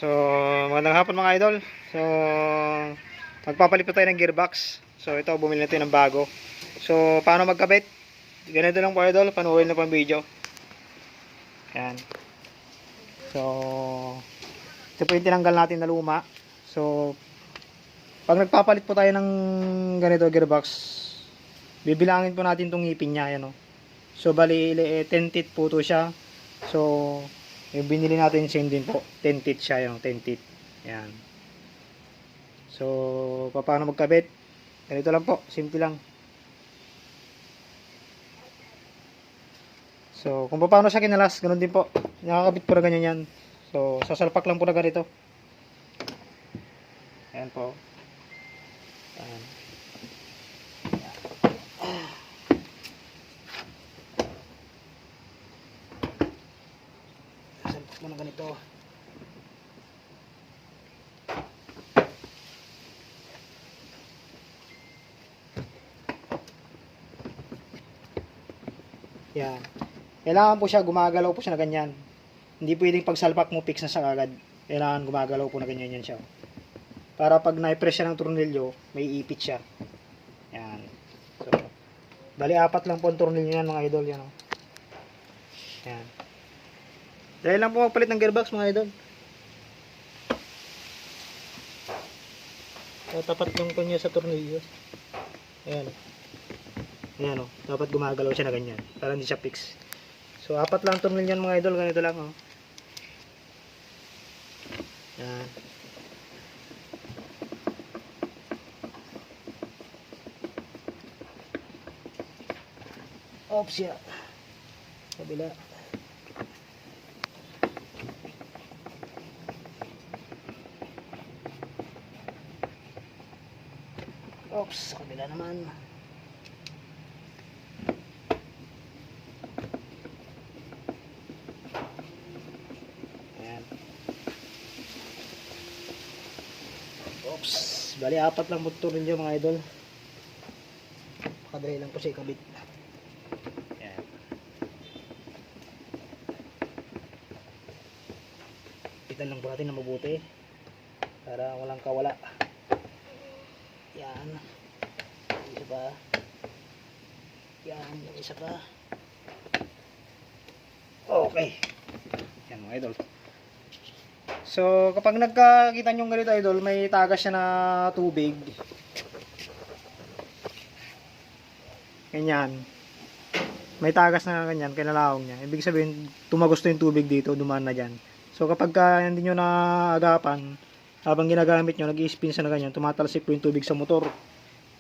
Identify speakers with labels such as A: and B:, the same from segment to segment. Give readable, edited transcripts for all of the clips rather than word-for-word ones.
A: So, magandang hapon mga idol. So, magpapalit po tayo ng gearbox. So, ito, bumili natin ng bago. So, paano magkabit? Ganito lang po idol, panuorin na po ang video. Yan. So, ito po yung tinanggal natin na luma. So, pag nagpapalit po tayo ng ganito gearbox, bibilangin po natin itong ngipin niya. Yan, oh. So, bali, 10 teeth po ito siya. So, yung binili natin same din po, 10 teeth siya, yung 10 teeth. Yan. So, paano magkabit? Ganito lang po, simple lang. So, kung paano siya kinalas, ganun din po. Nakakabit po na ganyan yan. So, sasalpak lang po na ganito. Ayan po. Ayan. Sasalpak mo na ganito. Yan. Kailangan po siya, gumagalaw po siya na ganyan. Hindi pwedeng pagsalpak mo, fix na sa agad. Kailangan gumagalaw po na ganyan yan siya. Para pag na-press siya ng tornilyo, may ipit siya. Yan. So, bali, 4 lang po ang tornilyo yan mga idol. Yan, oh. Yan. Dahil lang po magpalit ng gearbox mga idol. So, tapat lang po niya sa tornilyo. Ayan, oh. Ayan, oh. Dapat gumagalaw siya na ganyan. Para hindi siya fix. So, 4 lang tornilyo yan mga idol. Ganito lang, oh. Yan. Oops, ya. Kabila. Oops, kabila naman. Ayan. Oops, bali 4 lang motor ninyo mga idol. Pakadali lang po siya ikabit. Ayan. Pitan lang po natin na mabuti para walang kawala. Yan. Isa pa. Yan, yung isa pa. Okay. Yan mga idol. So, kapag nagkakita nyo ganito idol, may tagas siya na tubig. Ganyan. May tagas na ganyan, kinalawang niya. Ibig sabihin, tumagos na yung tubig dito, dumaan na dyan. So, kapag hindi nyo naagapan, habang ginagamit nyo, nag-i-spin sa na ganyan, tumatalsik po yung tubig sa motor.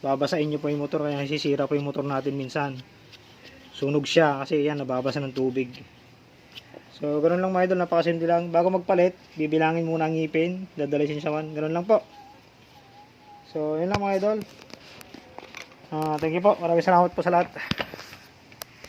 A: Babasain nyo po yung motor, kaya sisira po yung motor natin minsan. Sunog siya, kasi yan, nababasa ng tubig. So, ganun lang mga idol, napakasimple lang. Bago magpalit, bibilangin muna ang ngipin, dadalisin sa 1, ganun lang po. So, yun lang mga idol. Thank you po, maraming salamat po sa lahat.